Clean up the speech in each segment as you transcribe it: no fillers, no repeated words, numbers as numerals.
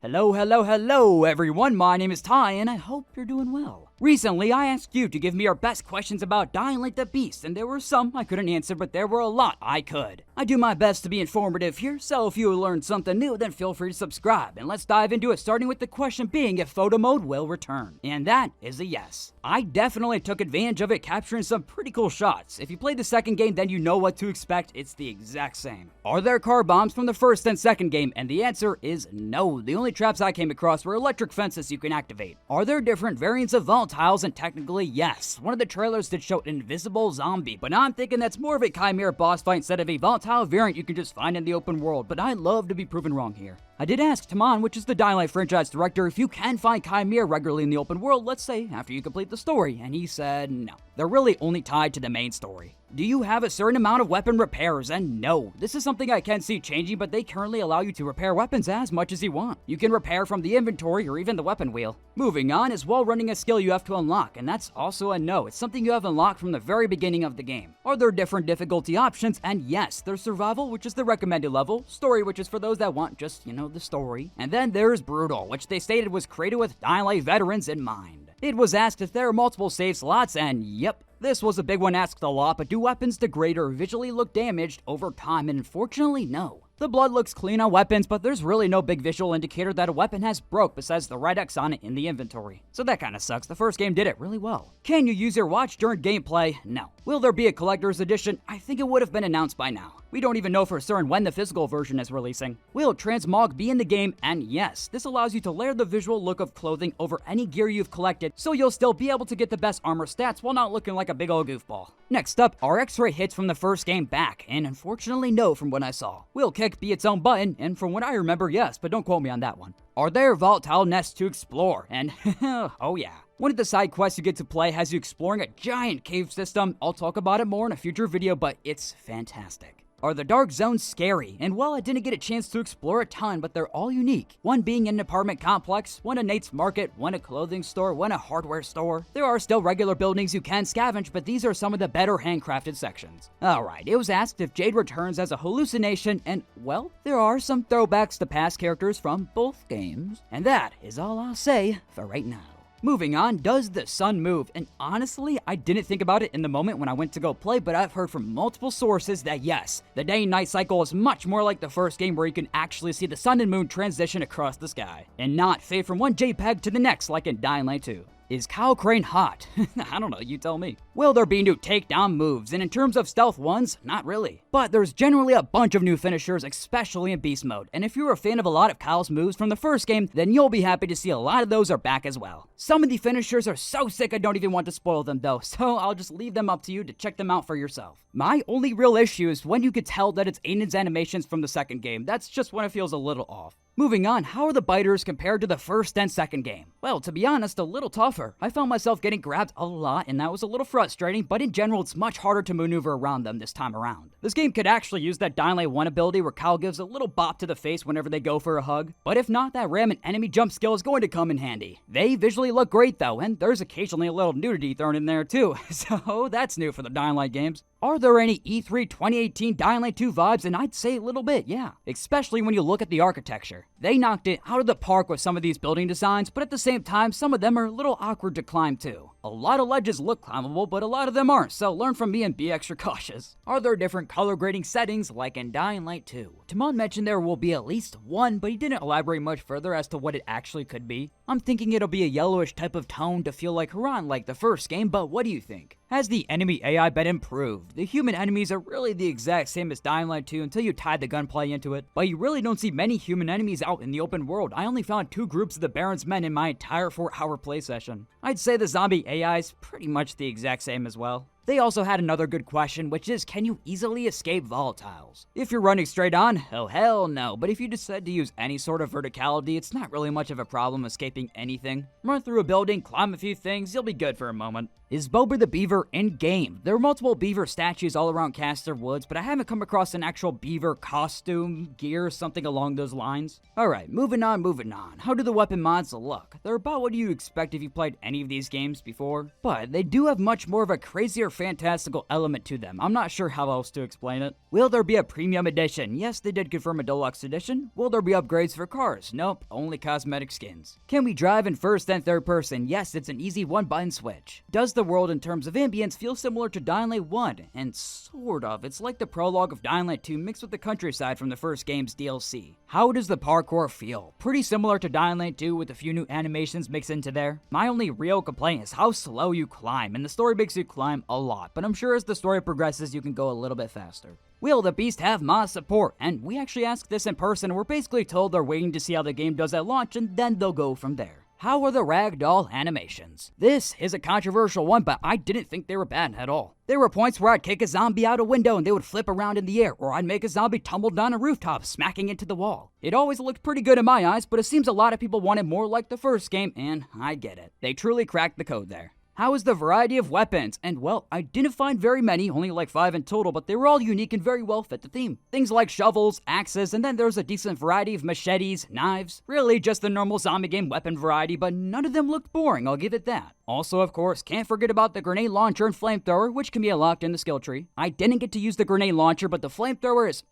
Hello everyone, my name is Ty and I hope you're doing well. Recently, I asked you to give me your best questions about Dying Light the Beast, and there were some I couldn't answer, but there were a lot I could. I do my best to be informative here, so if you learned something new, then feel free to subscribe, and let's dive into it, starting with the question being if photo mode will return. And that is a yes. I definitely took advantage of it, capturing some pretty cool shots. If you played the second game, then you know what to expect, it's the exact same. Are there car bombs from the first and second game? And the answer is no. The only traps I came across were electric fences you can activate. Are there different variants of Volatiles? And technically, yes. One of the trailers did show an invisible zombie, but now I'm thinking that's more of a chimera boss fight instead of a volatile variant you can just find in the open world, but I'd love to be proven wrong here. I did ask Taman, which is the Dying Light franchise director, if you can find chimera regularly in the open world, let's say after you complete the story, and he said no. They're really only tied to the main story. Do you have a certain amount of weapon repairs? And no, this is something I can see changing, but they currently allow you to repair weapons as much as you want. You can repair from the inventory or even the weapon wheel. Moving on is wall running, a skill you have to unlock, and that's also a no. It's something you have unlocked from the very beginning of the game. Are there different difficulty options? And yes, there's survival, which is the recommended level, story, which is for those that want just, the story, and then there's brutal, which they stated was created with Dying Light veterans in mind. It was asked if there are multiple save slots, and yep. This was a big one asked a lot, but do weapons degrade or visually look damaged over time? And unfortunately, no. The blood looks clean on weapons, but there's really no big visual indicator that a weapon has broke besides the red X on it in the inventory. So that kinda sucks. The first game did it really well. Can you use your watch during gameplay? No. Will there be a collector's edition? I think it would have been announced by now. We don't even know for certain when the physical version is releasing. Will transmog be in the game? And yes, this allows you to layer the visual look of clothing over any gear you've collected, so you'll still be able to get the best armor stats while not looking like a big old goofball. Next up, are X-Ray Hits from the first game back? And unfortunately no from what I saw. Will kick be its own button? And from what I remember, yes, but don't quote me on that one. Are there volatile nests to explore? And oh yeah. One of the side quests you get to play has you exploring a giant cave system. I'll talk about it more in a future video, but it's fantastic. Are the dark zones scary? And well, I didn't get a chance to explore a ton, but they're all unique. One being an apartment complex, one a Nate's Market, one a clothing store, one a hardware store. There are still regular buildings you can scavenge, but these are some of the better handcrafted sections. Alright, it was asked if Jade returns as a hallucination, and well, there are some throwbacks to past characters from both games. And that is all I'll say for right now. Moving on, does the sun move? And honestly, I didn't think about it in the moment when I went to go play, but I've heard from multiple sources that yes, the day and night cycle is much more like the first game where you can actually see the sun and moon transition across the sky, and not fade from one JPEG to the next like in Dying Light 2. Is Kyle Crane hot? I don't know, you tell me. Will there be new takedown moves? And in terms of stealth ones, not really. But there's generally a bunch of new finishers, especially in beast mode. And if you're a fan of a lot of Kyle's moves from the first game, then you'll be happy to see a lot of those are back as well. Some of the finishers are so sick I don't even want to spoil them though, so I'll just leave them up to you to check them out for yourself. My only real issue is when you could tell that it's Aiden's animations from the second game. That's just when it feels a little off. Moving on, how are the biters compared to the first and second game? Well, to be honest, a little tougher. I found myself getting grabbed a lot, and that was a little frustrating, but in general, it's much harder to maneuver around them this time around. This game could actually use that Dying Light 1 ability where Kyle gives a little bop to the face whenever they go for a hug, but if not, that ram and enemy jump skill is going to come in handy. They visually look great though, and there's occasionally a little nudity thrown in there too, so that's new for the Dying Light games. Are there any E3 2018 Dying Light 2 vibes? And I'd say a little bit, yeah. Especially when you look at the architecture. They knocked it out of the park with some of these building designs, but at the same time, some of them are a little awkward to climb too. A lot of ledges look climbable, but a lot of them aren't, so learn from me and be extra cautious. Are there different color grading settings like in Dying Light 2? Timon mentioned there will be at least one, but he didn't elaborate much further as to what it actually could be. I'm thinking it'll be a yellowish type of tone to feel like Haran like the first game, but what do you think? Has the enemy AI been improved? The human enemies are really the exact same as Dying Light 2 until you tie the gunplay into it, but you really don't see many human enemies out in the open world. I only found 2 groups of the Baron's men in my entire 4-hour play session. I'd say the zombie AI is pretty much the exact same as well. They also had another good question, which is, can you easily escape volatiles? If you're running straight on, oh hell no, but if you decide to use any sort of verticality, it's not really much of a problem escaping anything. Run through a building, climb a few things, you'll be good for a moment. Is Boba the Beaver in-game? There are multiple Beaver statues all around Caster Woods, but I haven't come across an actual Beaver costume, gear, something along those lines. Alright, moving on. How do the weapon mods look? They're about what you'd expect if you played any of these games before, but they do have much more of a crazy or fantastical element to them. I'm not sure how else to explain it. Will there be a premium edition? Yes, they did confirm a deluxe edition. Will there be upgrades for cars? Nope, only cosmetic skins. Can we drive in first and third person? Yes, it's an easy one-button switch. Does the world in terms of ambience feel similar to Dying Light 1? And sort of. It's like the prologue of Dying Light 2 mixed with the countryside from the first game's DLC. How does the parkour feel? Pretty similar to Dying Light 2 with a few new animations mixed into there. My only real complaint is how slow you climb, and the story makes you climb a lot, but I'm sure as the story progresses you can go a little bit faster. Will the Beast have mod support? And we actually asked this in person. We're basically told they're waiting to see how the game does at launch and then they'll go from there. How are the ragdoll animations? This is a controversial one, but I didn't think they were bad at all. There were points where I'd kick a zombie out a window and they would flip around in the air, or I'd make a zombie tumble down a rooftop, smacking into the wall. It always looked pretty good in my eyes, but it seems a lot of people wanted more like the first game, and I get it. They truly cracked the code there. How is the variety of weapons? And well, I didn't find very many, only like 5 in total, but they were all unique and very well fit the theme. Things like shovels, axes, and then there's a decent variety of machetes, knives. Really just the normal zombie game weapon variety, but none of them looked boring, I'll give it that. Also, of course, can't forget about the grenade launcher and flamethrower, which can be unlocked in the skill tree. I didn't get to use the grenade launcher, but the flamethrower is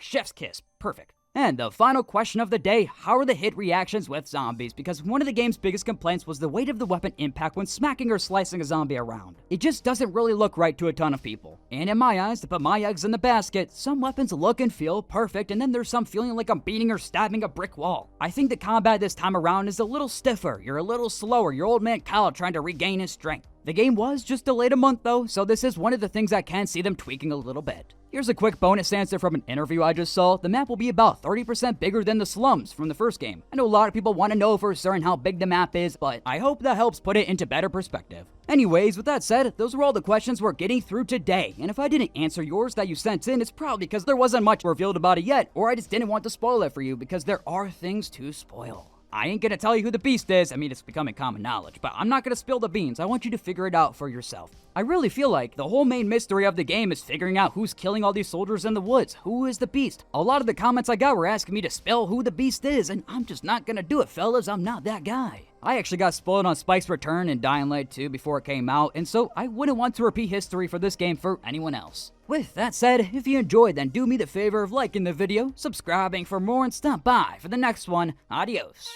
chef's kiss. Perfect. And the final question of the day, how are the hit reactions with zombies? Because one of the game's biggest complaints was the weight of the weapon impact when smacking or slicing a zombie around. It just doesn't really look right to a ton of people. And in my eyes, to put my eggs in the basket, some weapons look and feel perfect, and then there's some feeling like I'm beating or stabbing a brick wall. I think the combat this time around is a little stiffer, you're a little slower, your old man Kyle trying to regain his strength. The game was just delayed a month though, so this is one of the things I can see them tweaking a little bit. Here's a quick bonus answer from an interview I just saw. The map will be about 30% bigger than the slums from the first game. I know a lot of people want to know for certain how big the map is, but I hope that helps put it into better perspective. Anyways, with that said, those were all the questions we're getting through today, and if I didn't answer yours that you sent in, it's probably because there wasn't much revealed about it yet, or I just didn't want to spoil it for you because there are things to spoil. I ain't gonna tell you who the beast is, I mean it's becoming common knowledge, but I'm not gonna spill the beans, I want you to figure it out for yourself. I really feel like the whole main mystery of the game is figuring out who's killing all these soldiers in the woods, who is the beast. A lot of the comments I got were asking me to spell who the beast is, and I'm just not gonna do it, fellas, I'm not that guy. I actually got spoiled on Spike's return in Dying Light 2 before it came out, and so I wouldn't want to repeat history for this game for anyone else. With that said, if you enjoyed, then do me the favor of liking the video, subscribing for more, and stop by for the next one. Adios.